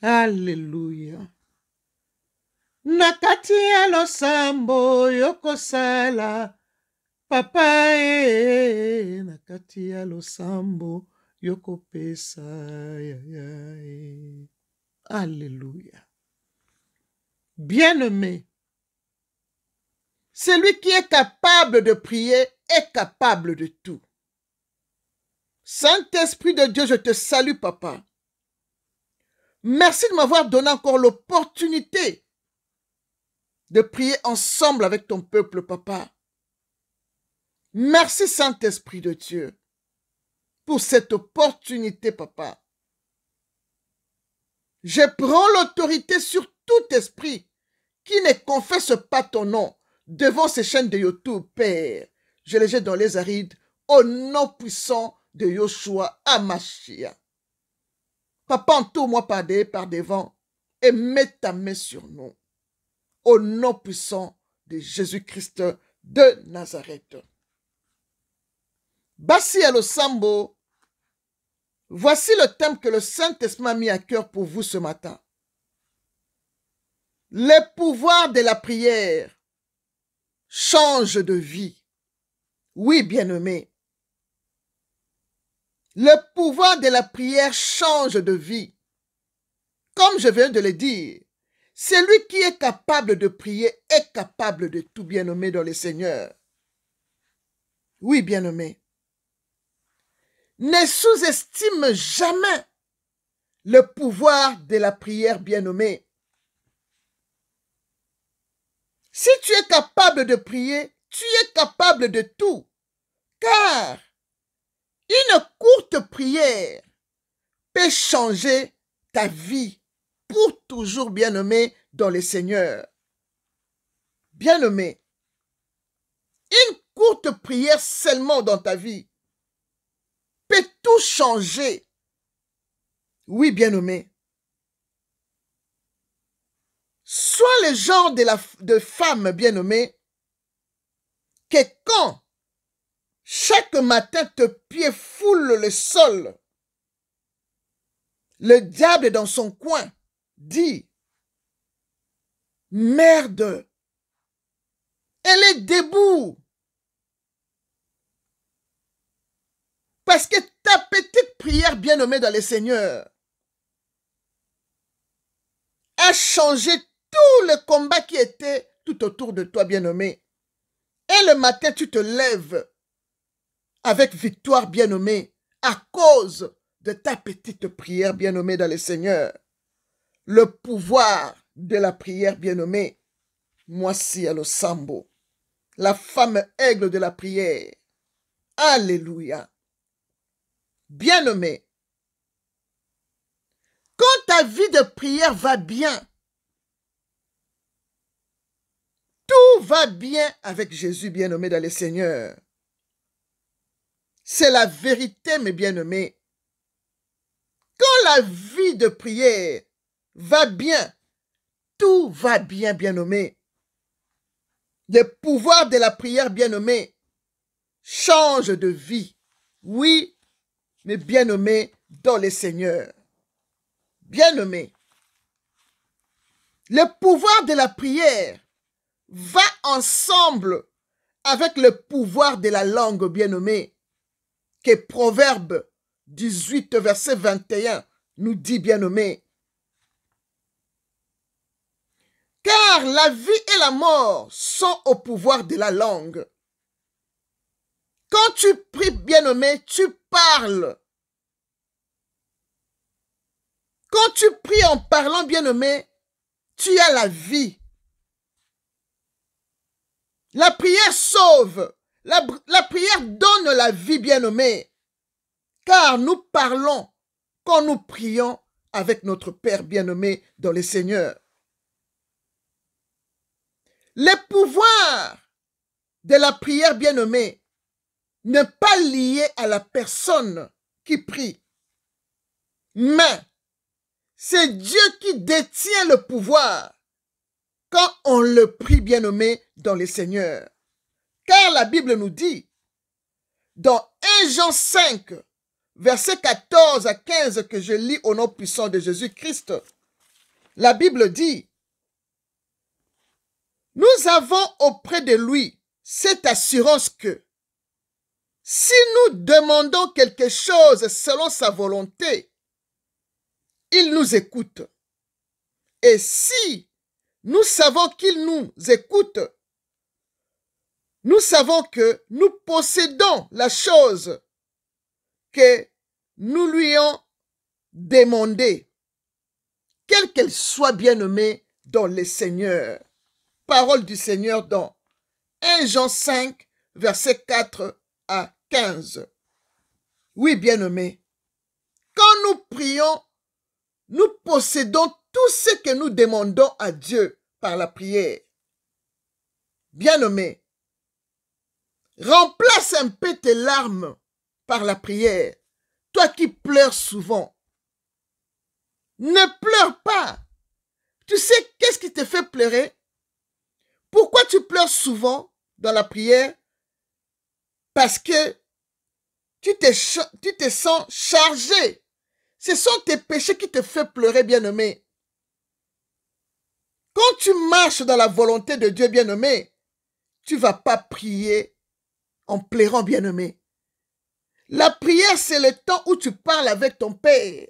Alléluia. Nakati ya losambo yokosala papa nakati ya losambo yokopesa Alléluia. Bien-aimé, celui qui est capable de prier est capable de tout. Saint-Esprit de Dieu, je te salue, papa. Merci de m'avoir donné encore l'opportunité de prier ensemble avec ton peuple, papa. Merci, Saint-Esprit de Dieu, pour cette opportunité, papa. Je prends l'autorité sur tout esprit qui ne confesse pas ton nom devant ces chaînes de YouTube, Père. Je les jette dans les arides au nom puissant de Yoshua Amashia. Papa, entoure-moi par devant et mets ta main sur nous. Au nom puissant de Jésus-Christ de Nazareth. Bassi à Losambo, voici le thème que le Saint-Esprit m'a mis à cœur pour vous ce matin. Les pouvoirs de la prière changent de vie. Oui, bien-aimé. Le pouvoir de la prière change de vie. Comme je viens de le dire, celui qui est capable de prier est capable de tout, bien-aimé dans le Seigneur. Oui, bien-aimé. Ne sous-estime jamais le pouvoir de la prière, bien-aimé. Si tu es capable de prier, tu es capable de tout. Car une courte prière peut changer ta vie pour toujours, bien-aimé, dans le Seigneur. Bien-aimé, une courte prière seulement dans ta vie peut tout changer. Oui, bien-aimé. Sois le genre de femme, bien-aimée, que quand chaque matin tes pieds foulent le sol, le diable dans son coin dit « Merde, elle est debout. » Parce que ta petite prière, bien-aimée dans le Seigneur, a changé tout le combat qui était tout autour de toi, bien-aimé. Et le matin, tu te lèves avec victoire, bien-aimé, à cause de ta petite prière, bien-aimée dans le Seigneur. Le pouvoir de la prière, bien-aimée, Moissi à Losambo, la femme aigle de la prière. Alléluia. Bien-aimé, quand ta vie de prière va bien, tout va bien avec Jésus, bien-aimé dans le Seigneur. C'est la vérité, mes bien-aimés. Quand la vie de prière va bien, tout va bien, bien-aimé. Le pouvoir de la prière, bien-aimé, change de vie. Oui, mais bien-aimé dans le Seigneur. Bien-aimé, le pouvoir de la prière va ensemble avec le pouvoir de la langue, bien-aimé, que Proverbe 18, verset 21 nous dit, bien-aimé. Car la vie et la mort sont au pouvoir de la langue. Quand tu pries, bien-aimé, tu parles. Quand tu pries en parlant, bien-aimé, tu as la vie. La prière sauve. La prière donne la vie, bien-aimé. Car nous parlons quand nous prions avec notre Père bien-aimé dans le Seigneur. Le pouvoir de la prière, bien-aimé, n'est pas lié à la personne qui prie. Mais c'est Dieu qui détient le pouvoir quand on le prie, bien-aimé, dans le Seigneur. Car la Bible nous dit, dans 1 Jean 5, versets 14 à 15, que je lis au nom puissant de Jésus-Christ, la Bible dit, nous avons auprès de lui cette assurance que si nous demandons quelque chose selon sa volonté, il nous écoute. Et si nous savons qu'il nous écoute, nous savons que nous possédons la chose que nous lui avons demandée, quelle qu'elle soit, bien-aimée dans le Seigneur. Parole du Seigneur dans 1 Jean 5, versets 4 à 15. Oui, bien-aimés, quand nous prions, nous possédons tout ce que nous demandons à Dieu par la prière. Bien-aimé, remplace un peu tes larmes par la prière. Toi qui pleures souvent, ne pleure pas. Tu sais qu'est-ce qui te fait pleurer? Pourquoi tu pleures souvent dans la prière? Parce que tu te sens chargé. Ce sont tes péchés qui te font pleurer, bien-aimé. Quand tu marches dans la volonté de Dieu, bien-aimé, tu ne vas pas prier en pleurant, bien-aimé. La prière, c'est le temps où tu parles avec ton Père.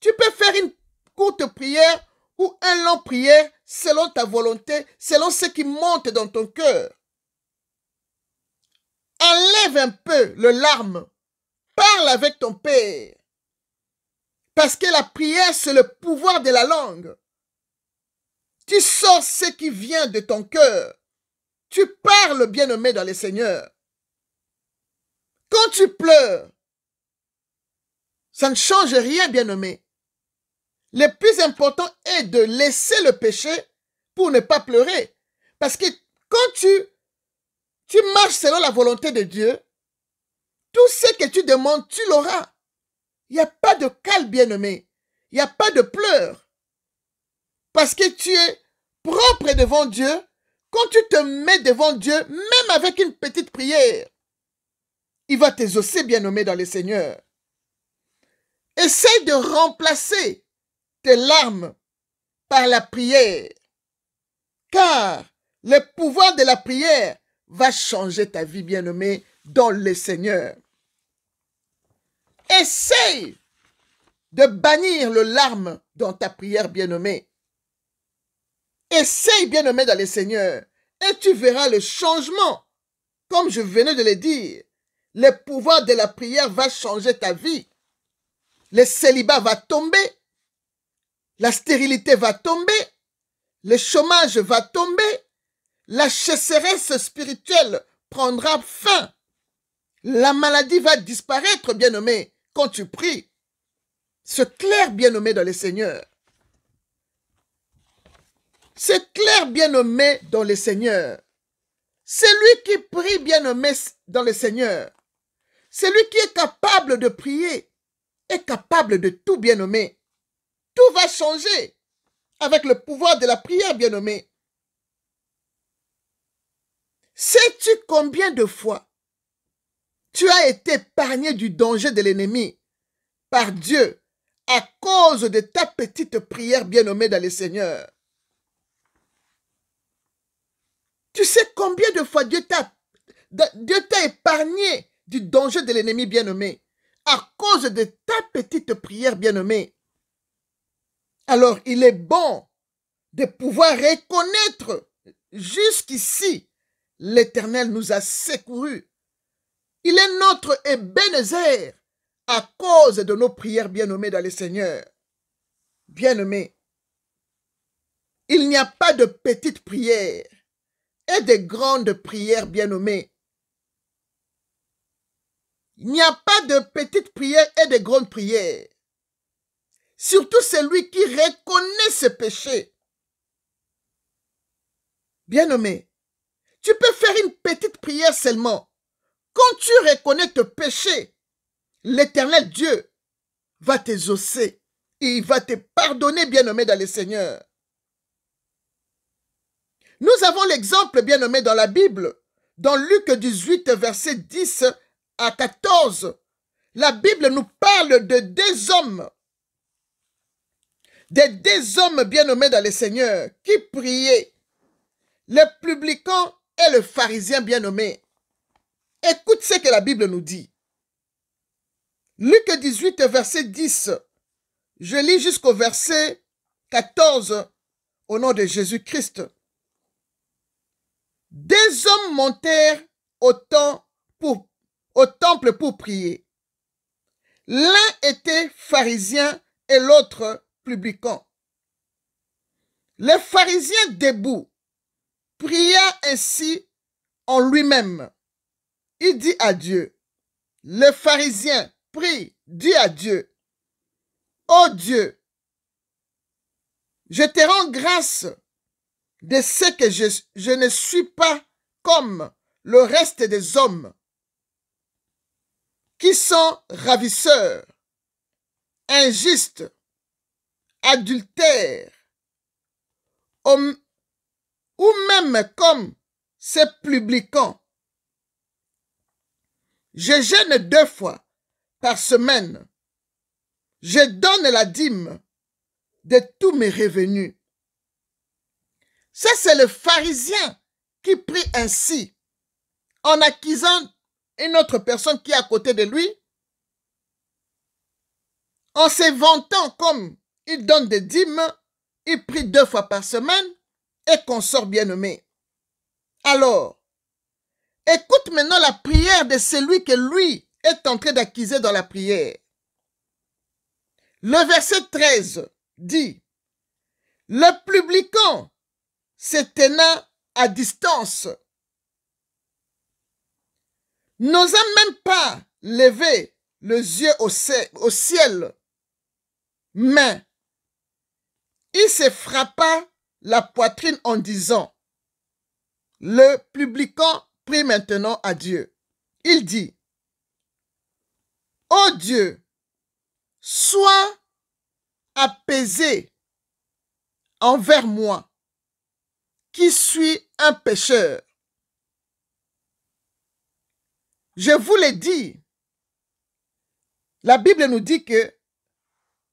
Tu peux faire une courte prière ou une longue prière selon ta volonté, selon ce qui monte dans ton cœur. Enlève un peu le larme. Parle avec ton Père. Parce que la prière, c'est le pouvoir de la langue. Tu sors ce qui vient de ton cœur. Tu parles, bien-aimé, dans le Seigneur. Quand tu pleures, ça ne change rien, bien-aimé. Le plus important est de laisser le péché pour ne pas pleurer. Parce que quand tu marches selon la volonté de Dieu, tout ce que tu demandes, tu l'auras. Il n'y a pas de calme, bien-aimé. Il n'y a pas de pleurs. Parce que tu es propre devant Dieu. Quand tu te mets devant Dieu, même avec une petite prière, il va t'exaucer, bien-aimé, dans le Seigneur. Essaye de remplacer tes larmes par la prière. Car le pouvoir de la prière va changer ta vie, bien-aimé, dans le Seigneur. Essaye de bannir le larme dans ta prière, bien-aimé. Essaye, bien-aimé, dans le Seigneur, et tu verras le changement. Comme je venais de le dire, le pouvoir de la prière va changer ta vie. Le célibat va tomber, la stérilité va tomber, le chômage va tomber, la sécheresse spirituelle prendra fin. La maladie va disparaître, bien-aimé, quand tu pries. C'est clair, bien-aimé, dans le Seigneur. C'est clair, bien-aimé, dans le Seigneur. Celui qui prie, bien-aimé, dans le Seigneur, celui qui est capable de prier, est capable de tout, bien-aimé. Tout va changer avec le pouvoir de la prière, bien-aimé. Sais-tu combien de fois tu as été épargné du danger de l'ennemi par Dieu à cause de ta petite prière, bien-aimée, dans le Seigneur? Tu sais combien de fois Dieu t'a épargné du danger de l'ennemi, bien-aimé, à cause de ta petite prière, bien-aimée. Alors, il est bon de pouvoir reconnaître jusqu'ici, l'Éternel nous a secourus. Il est notre Ebenezer à cause de nos prières, bien-aimées, dans le Seigneur. Bien-aimés, il n'y a pas de petites prières et de grandes prières, bien-aimées. Il n'y a pas de petites prières et de grandes prières. Surtout celui qui reconnaît ses péchés. Bien-aimé, tu peux faire une petite prière seulement. Quand tu reconnais tes péchés, l'Éternel Dieu va t'exaucer. Et il va te pardonner, bien-aimé, dans le Seigneur. Nous avons l'exemple, bien-aimé, dans la Bible. Dans Luc 18, verset 10 à 14, la Bible nous parle de deux hommes. des deux hommes bien-nommés dans le Seigneur qui priaient, le publicain et le pharisien bien-nommé. Écoute ce que la Bible nous dit. Luc 18, verset 10. Je lis jusqu'au verset 14 au nom de Jésus-Christ. Deux hommes montèrent au temple pour prier. L'un était pharisien et l'autre publicain. Le pharisien debout pria ainsi en lui-même. Il dit à Dieu, le pharisien prie, dit à Dieu, ô Dieu, je te rends grâce de ce que je ne suis pas comme le reste des hommes qui sont ravisseurs, injustes, adultères, ou même comme ces publicains. Je jeûne 2 fois par semaine. Je donne la dîme de tous mes revenus. Ça, c'est le pharisien qui prie ainsi, en accusant une autre personne qui est à côté de lui, en se vantant comme il donne des dîmes, il prie 2 fois par semaine et consort bien-aimé. Alors, écoute maintenant la prière de celui que lui est en train d'accuser dans la prière. Le verset 13 dit, le publicain se tenant à distance, n'osant même pas lever les yeux au ciel, mais il se frappa la poitrine en disant, le publicain prie maintenant à Dieu. Il dit, ô Dieu, sois apaisé envers moi, qui suis un pécheur. Je vous l'ai dit, la Bible nous dit que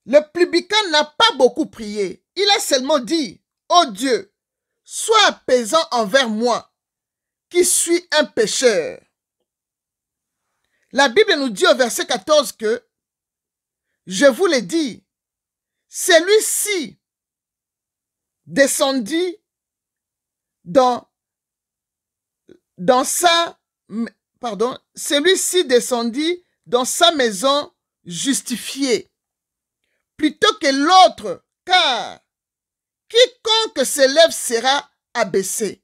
le publicain n'a pas beaucoup prié. Il a seulement dit, ô Dieu, sois apaisant envers moi, qui suis un pécheur. La Bible nous dit au verset 14 que, je vous l'ai dit, celui-ci descendit celui-ci descendit dans sa maison justifié, plutôt que l'autre, car quiconque s'élève sera abaissé,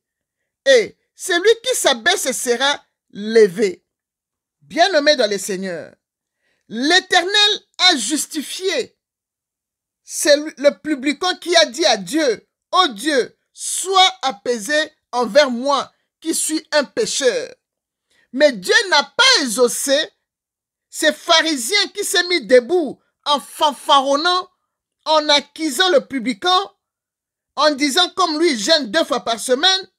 et celui qui s'abaisse sera levé. Bien-aimé dans le Seigneur, l'Éternel a justifié. C'est le publicain qui a dit à Dieu, ô Dieu, sois apaisé envers moi, qui suis un pécheur. Mais Dieu n'a pas exaucé ces pharisiens qui s'est mis debout en fanfaronnant, en accusant le publicain, en disant comme lui, il jeûne 2 fois par semaine,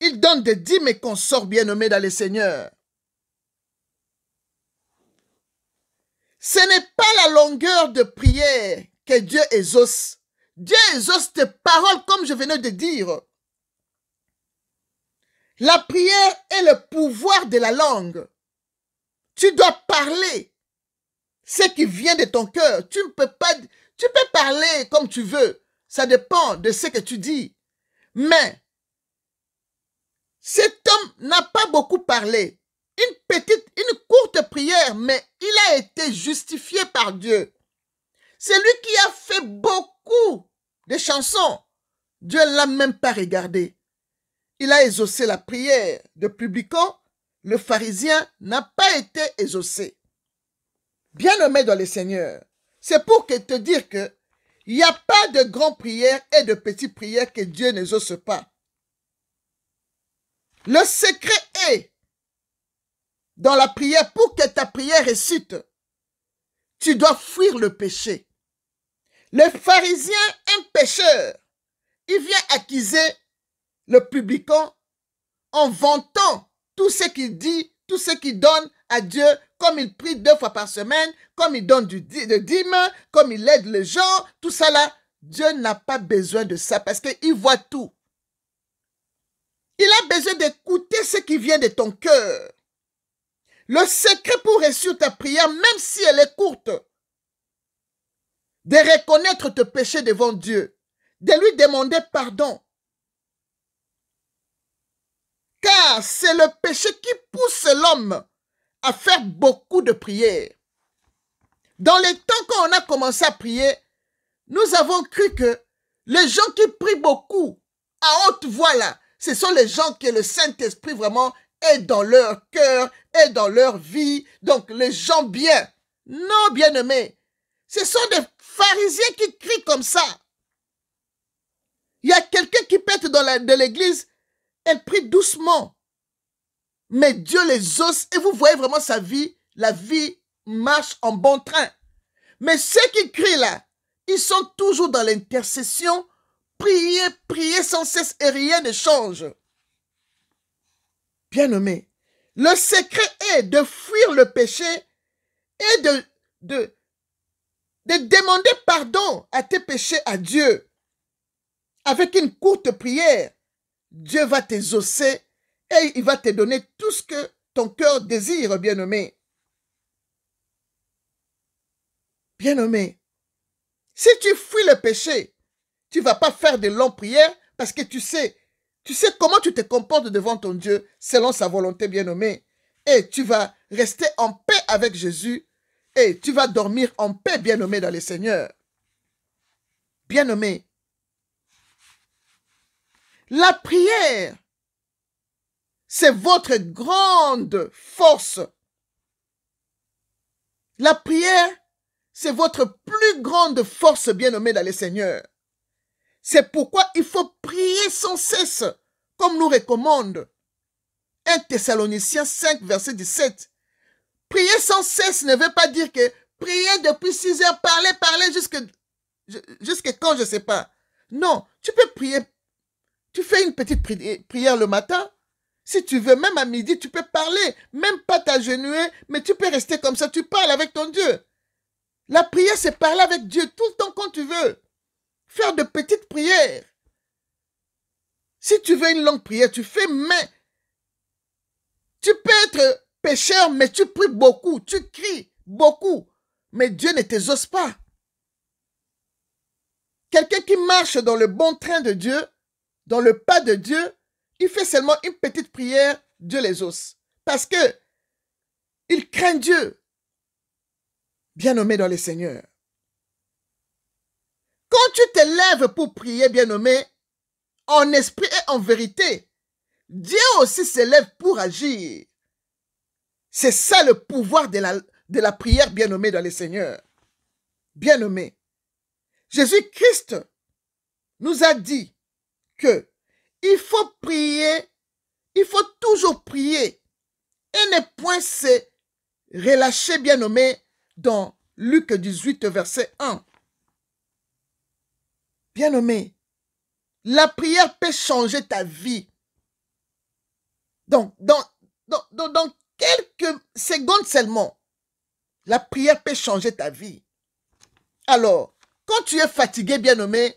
il donne des dîmes et consorts bien-nommés dans le Seigneur. Ce n'est pas la longueur de prière que Dieu exauce. Dieu exauce tes paroles comme je venais de dire. La prière est le pouvoir de la langue. Tu dois parler ce qui vient de ton cœur. Tu peux parler comme tu veux. Ça dépend de ce que tu dis. Mais cet homme n'a pas beaucoup parlé. Une courte prière, mais il a été justifié par Dieu. C'est lui qui a fait beaucoup de chansons. Dieu ne l'a même pas regardé. Il a exaucé la prière de publicain. Le pharisien n'a pas été exaucé. Bien-aimé dans le Seigneur, c'est pour te dire que il n'y a pas de grandes prières et de petites prières que Dieu n'exauce pas. Le secret est dans la prière. Pour que ta prière réussisse, tu dois fuir le péché. Le pharisien, un pécheur, il vient accuser le publicain en vantant tout ce qu'il dit, tous ceux qui donnent à Dieu, comme il prie 2 fois par semaine, comme il donne de dîmes, comme il aide les gens, tout ça là, Dieu n'a pas besoin de ça parce qu'il voit tout. Il a besoin d'écouter ce qui vient de ton cœur. Le secret pour réussir ta prière, même si elle est courte, de reconnaître tes péchés devant Dieu, de lui demander pardon. Car c'est le péché qui pousse l'homme à faire beaucoup de prières. Dans les temps quand on a commencé à prier, nous avons cru que les gens qui prient beaucoup, à haute voix là, ce sont les gens que le Saint-Esprit vraiment est dans leur cœur, est dans leur vie, donc les gens bien. Non, bien-aimés, ce sont des pharisiens qui crient comme ça. Il y a quelqu'un qui pète de l'église, elle prie doucement. Mais Dieu les ose et vous voyez vraiment sa vie, la vie marche en bon train. Mais ceux qui crient là, ils sont toujours dans l'intercession, prier, prier sans cesse et rien ne change. Bien-aimé, le secret est de fuir le péché et de demander pardon à tes péchés à Dieu. Avec une courte prière, Dieu va t'exaucer et il va te donner tout ce que ton cœur désire, bien-aimé. Bien-aimé, si tu fuis le péché, tu ne vas pas faire de longues prières parce que tu sais comment tu te comportes devant ton Dieu selon sa volonté, bien-aimé. Et tu vas rester en paix avec Jésus et tu vas dormir en paix, bien-aimé, dans le Seigneur. Bien-aimé, la prière, c'est votre grande force. La prière, c'est votre plus grande force, bien-aimé, dans le Seigneur. C'est pourquoi il faut prier sans cesse, comme nous recommande 1 Thessaloniciens 5, verset 17. Prier sans cesse ne veut pas dire que prier depuis 6 heures, parler jusqu'à quand, je ne sais pas. Non, tu peux prier. Tu fais une petite prière le matin. Si tu veux, même à midi, tu peux parler. Même pas t'agenouiller, mais tu peux rester comme ça. Tu parles avec ton Dieu. La prière, c'est parler avec Dieu tout le temps quand tu veux. Faire de petites prières. Si tu veux une longue prière, tu fais, mais tu peux être pécheur, mais tu pries beaucoup, tu cries beaucoup, mais Dieu ne t'exauce pas. Quelqu'un qui marche dans le bon train de Dieu, dans le pas de Dieu, il fait seulement une petite prière, Dieu l'exauce. Parce que il craint Dieu. Bien-aimé dans le Seigneur. Quand tu te lèves pour prier, bien-aimé, en esprit et en vérité, Dieu aussi se lève pour agir. C'est ça le pouvoir de la prière, bien-aimé dans le Seigneur. Bien-aimé, Jésus-Christ nous a dit que il faut prier, il faut toujours prier et ne point se relâcher, bien-aimé, dans Luc 18, verset 1. Bien-aimé, la prière peut changer ta vie. Donc, dans quelques secondes seulement, la prière peut changer ta vie. Alors, quand tu es fatigué, bien-aimé,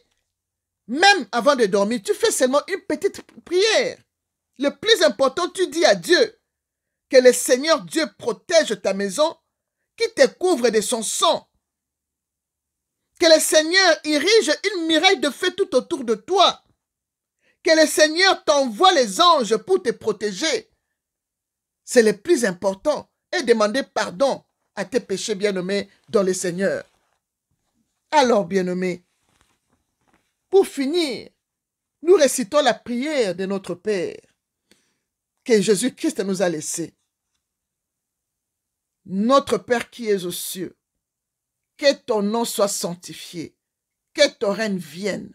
même avant de dormir, tu fais seulement une petite prière. Le plus important, tu dis à Dieu que le Seigneur Dieu protège ta maison, qui te couvre de son sang. Que le Seigneur érige une muraille de feu tout autour de toi. Que le Seigneur t'envoie les anges pour te protéger. C'est le plus important. Et demander pardon à tes péchés, bien-aimés, dans le Seigneur. Alors, bien-aimés, pour finir, nous récitons la prière de notre Père que Jésus-Christ nous a laissée. Notre Père qui es aux cieux, que ton nom soit sanctifié, que ton règne vienne,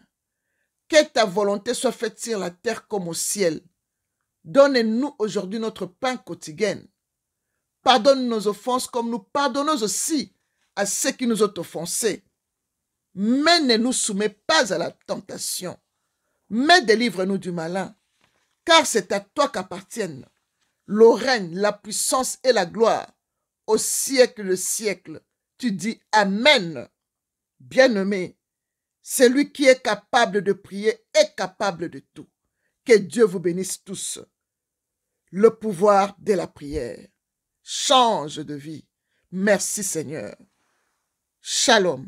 que ta volonté soit faite sur la terre comme au ciel. Donne-nous aujourd'hui notre pain quotidien. Pardonne nos offenses comme nous pardonnons aussi à ceux qui nous ont offensés. Mais ne nous soumets pas à la tentation, mais délivre-nous du malin, car c'est à toi qu'appartiennent le règne, la puissance et la gloire au siècle de siècle. Tu dis Amen. Bien-aimé, celui qui est capable de prier est capable de tout. Que Dieu vous bénisse tous. Le pouvoir de la prière change de vie. Merci Seigneur. Shalom.